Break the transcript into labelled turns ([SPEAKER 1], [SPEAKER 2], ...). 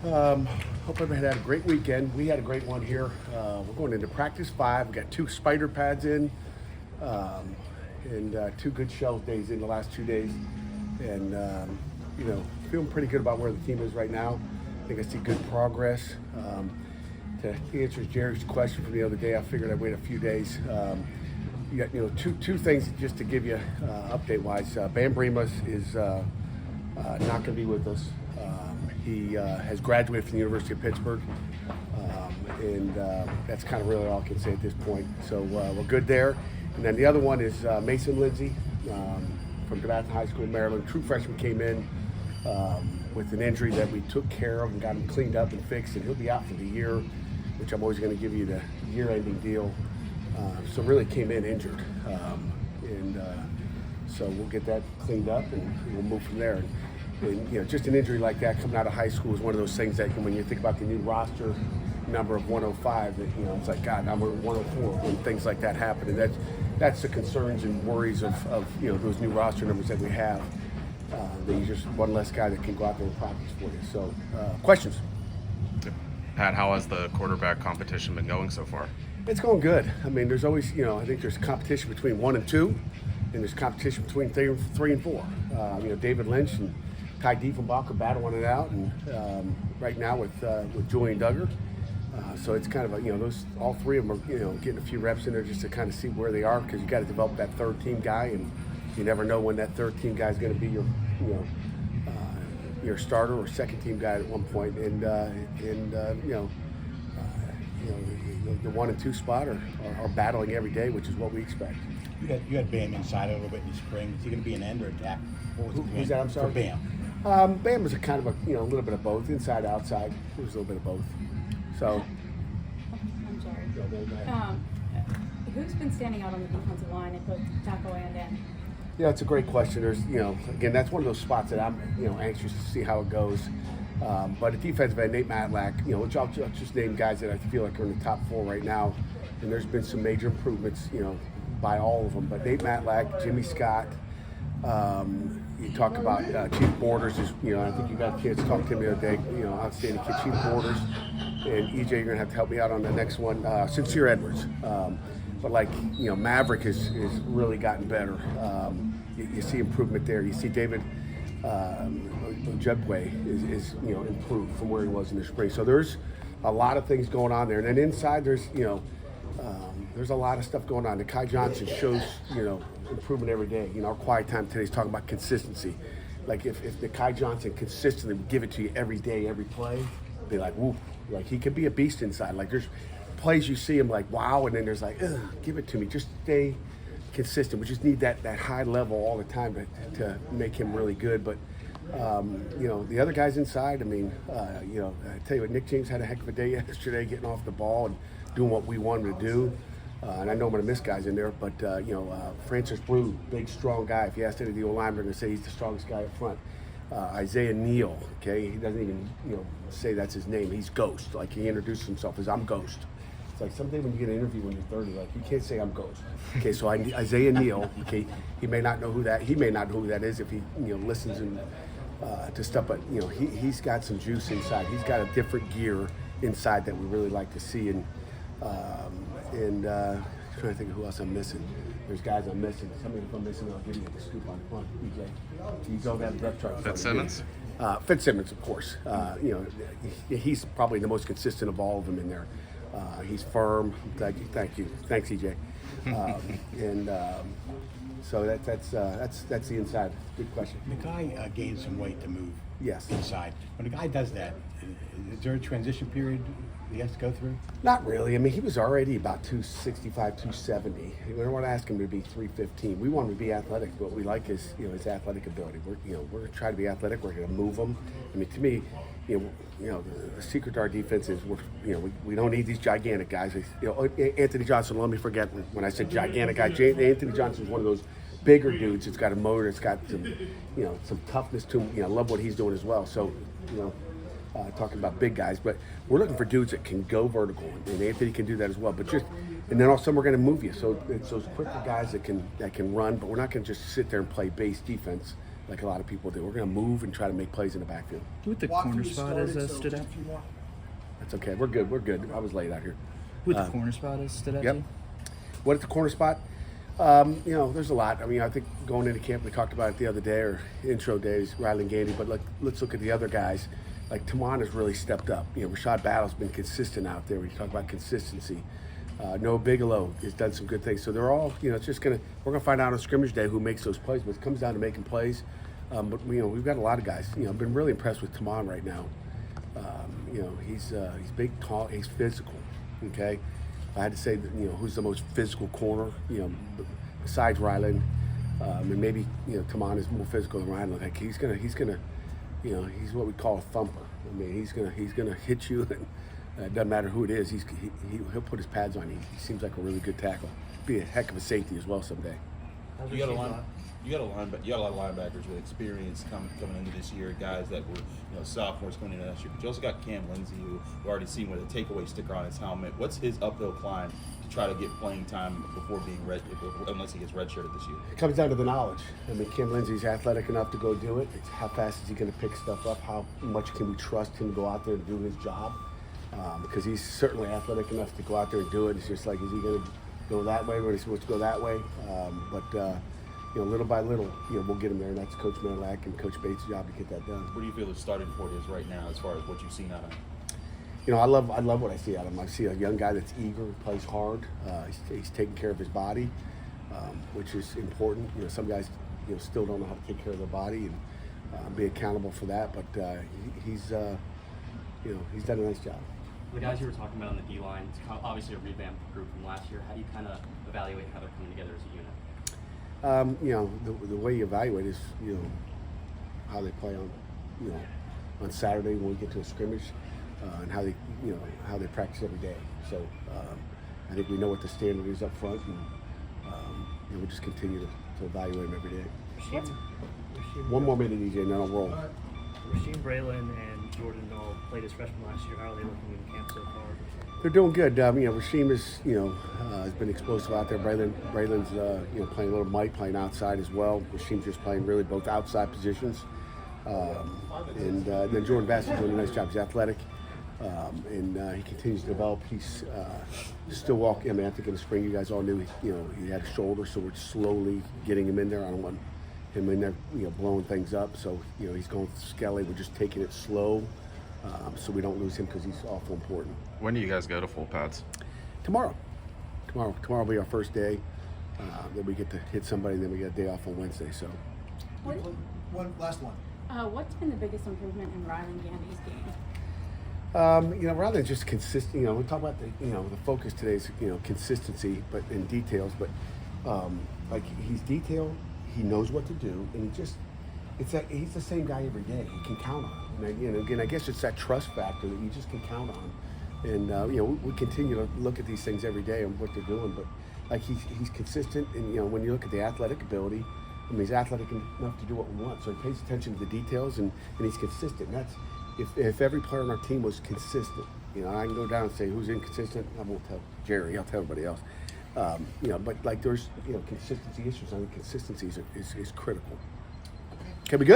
[SPEAKER 1] Hope everybody had a great weekend. We had a great one here. We're going into practice 5. We got 2 spider pads in, um, and 2 good shell days in the last 2 days. And feeling pretty good about where the team is right now. I think I see good progress. To answer Jerry's question from the other day, I figured I'd wait a few days. You got two things just to give you update wise. Bam Bremas is not going to be with us. He has graduated from the University of Pittsburgh, and that's kind of really all I can say at this point. So we're good there. And then the other one is Mason Lindsay from DeMatha High School, Maryland. True freshman came in with an injury that we took care of and got him cleaned up and fixed, and he'll be out for the year, which I'm always going to give you the year-ending deal. So really came in injured, and so we'll get that cleaned up and we'll move from there. And just an injury like that coming out of high school is one of those things that when you think about the new roster number of 105, that it's like, God, now we're 104 when things like that happen, and that's the concerns and worries of those new roster numbers that we have. That you're just one less guy that can go out there and practice for you. So, questions?
[SPEAKER 2] Pat, how has the quarterback competition been going so far?
[SPEAKER 1] It's going good. I mean, there's always, I think there's competition between 1 and 2, and there's competition between 3 and 4. David Lynch and Ty Diefenbach are battling it out, and right now with Julian Duggar. So it's kind of those all 3 of them are getting a few reps in there just to kind of see where they are, because you got to develop that third team guy, and you never know when that third team guy is going to be your starter or second team guy at one point, and the 1 and 2 spot are battling every day, which is what we expect.
[SPEAKER 3] You had Bam inside a little bit in the spring. Is he going to be an end or attack?
[SPEAKER 1] Who's that? I'm sorry.
[SPEAKER 3] For Bam.
[SPEAKER 1] Bam was a kind of a little bit of both, inside outside. It was a little bit of both. So.
[SPEAKER 4] I'm sorry. Who's been standing out on the defensive line at both tackle and end?
[SPEAKER 1] Yeah, it's a great question. There's, again, that's one of those spots that I'm, anxious to see how it goes. But at defensive end, Nate Matlack, which I'll just name guys that I feel like are in the top 4 right now. And there's been some major improvements, by all of them. But Nate Matlack, Jimmy Scott, you talk about Chief Borders, is, I think you got a chance to talk to him the other day, outstanding kid, Chief Borders. And EJ, you're going to have to help me out on the next one. Sincere Edwards. But Maverick has really gotten better. You see improvement there. You see David Ojukwe is improved from where he was in the spring. So there's a lot of things going on there. And then inside there's a lot of stuff going on. The Kai Johnson shows improvement every day. Our quiet time today is talking about consistency. Like if the Kai Johnson consistently would give it to you every day, every play, be like, whoop, like he could be a beast inside. Like there's plays you see him like, wow, and then there's like, give it to me. Just stay consistent. We just need that high level all the time to make him really good. But the other guys inside, I tell you what, Nick James had a heck of a day yesterday, getting off the ball and doing what we want him to do. And I know I'm going to miss guys in there, but Francis Brew, big, strong guy. If you asked any of the old linemen, they're going to say he's the strongest guy up front. Isaiah Neal, okay, he doesn't even say that's his name. He's Ghost. Like he introduced himself as I'm Ghost. It's like someday when you get an interview when you're 30, like you can't say I'm Ghost. Okay, so Isaiah Neal, okay, he may not know who that is if he listens and to stuff, but he's got some juice inside. He's got a different gear inside that we really like to see, and I'm trying to think of who else I'm missing. There's guys I'm missing. Somebody if I'm missing, I'll give you the scoop on the front. EJ, you don't have the depth chart.
[SPEAKER 2] Fitzsimmons?
[SPEAKER 1] Fitzsimmons, of course. He's probably the most consistent of all of them in there. He's firm. Thank you. Thanks, EJ. So that's the inside. Good question.
[SPEAKER 3] The guy gained some weight to move.
[SPEAKER 1] Yes.
[SPEAKER 3] Inside. When a guy does that, is there a transition period he has to go through?
[SPEAKER 1] Not really. He was already about 265, 270. We don't want to ask him to be 315. We want him to be athletic. What we like is his athletic ability. We're going to try to be athletic. We're going to move him. To me, the secret to our defense is we don't need these gigantic guys. Anthony Johnson. Let me forget when I said gigantic guy. Anthony Johnson is one of those bigger dudes. It's got a motor. It's got some toughness to him. I love what he's doing as well. So talking about big guys, but we're looking for dudes that can go vertical, and Anthony can do that as well. But and then all of a sudden we're going to move you. So it's those quicker guys that can run, but we're not going to just sit there and play base defense. like a lot of people do. We're going to move and try to make plays in the backfield.
[SPEAKER 5] Who at the corner spot has stood out?
[SPEAKER 1] That's okay. We're good. We're good. I was late out here.
[SPEAKER 5] Who at the corner spot has stood out?
[SPEAKER 1] Yep.
[SPEAKER 5] to you?
[SPEAKER 1] What at the corner spot? There's a lot. I mean, I think going into camp, we talked about it the other day, or intro days, Riley and Gandy, but let's look at the other guys. Like, Taman has really stepped up. Rashad Battle's been consistent out there. We talk about consistency. Noah Bigelow has done some good things. So they're all, it's just we're going to find out on scrimmage day who makes those plays, but it comes down to making plays. But we've got a lot of guys. I've been really impressed with Taman right now. He's big, tall, he's physical. Okay, if I had to say that, who's the most physical corner, besides Ryland, and maybe Taman is more physical than Ryland. Like he's gonna, he's what we call a thumper. I mean, he's gonna hit you, and it doesn't matter who it is. He'll put his pads on you. He seems like a really good tackle. Be a heck of a safety as well someday.
[SPEAKER 6] You got a lot of linebackers with experience coming into this year, guys that were sophomores coming into last year. But you also got Cam Lindsey, who we already seen with a takeaway sticker on his helmet. What's his uphill climb to try to get playing time before being unless he gets redshirted this year?
[SPEAKER 1] It comes down to the knowledge. I mean, Cam Lindsey's athletic enough to go do it. It's how fast is he going to pick stuff up? How much can we trust him to go out there and do his job? Because he's certainly athletic enough to go out there and do it. It's just like, is he going to go that way or is he supposed to go that way? Little by little, we'll get him there, and that's Coach Merlack and Coach Bates' job to get that done.
[SPEAKER 6] What do you feel the starting point is right now, as far as what you've seen out of him?
[SPEAKER 1] I love what I see out of him. I see a young guy that's eager, plays hard. He's taking care of his body, which is important. Some guys, still don't know how to take care of their body and be accountable for that. But he's done a nice job.
[SPEAKER 7] The guys you were talking about on the D-line, it's obviously a revamped group from last year. How do you kind of evaluate how they're coming together as a unit?
[SPEAKER 1] The way you evaluate is, how they play on Saturday when we get to a scrimmage, and how they practice every day. So I think we know what the standard is up front, and we just continue to evaluate them every day. One more minute, EJ, and then I'll roll.
[SPEAKER 8] Rasheem Braylon and Jordan all played as freshmen last year. How are they looking in camp so far?
[SPEAKER 1] They're doing good. Rasheem is, has been explosive out there. Braylon's, playing a little Mike, playing outside as well. Rasheem's just playing really both outside positions. And then Jordan Bassey's doing a nice job. He's athletic, and he continues to develop. He's still walking. I think in the spring, you guys all knew, he had a shoulder, so we're slowly getting him in there. I don't want him in there, blowing things up. So, he's going with Skelly. We're just taking it slow, so we don't lose him because he's awful important.
[SPEAKER 2] When do you guys go to full pads?
[SPEAKER 1] Tomorrow will be our first day. Then we get to hit somebody. Then we get a day off on Wednesday. So,
[SPEAKER 9] Last one.
[SPEAKER 4] What's been the biggest improvement in Rylan Gandy's game?
[SPEAKER 1] Rather than just consistent, we talk about the focus today is consistency, but in details. But he's detailed. He knows what to do, and he's the same guy every day. You can count on him. And again, I guess it's that trust factor that you just can count on. And we continue to look at these things every day and what they're doing. But he's consistent, and when you look at the athletic ability, he's athletic enough to do what we want. So he pays attention to the details, and he's consistent. And that's if every player on our team was consistent. I can go down and say who's inconsistent. I won't tell Jerry. I'll tell everybody else. But there's consistency issues. I think consistency is critical. Okay, we good?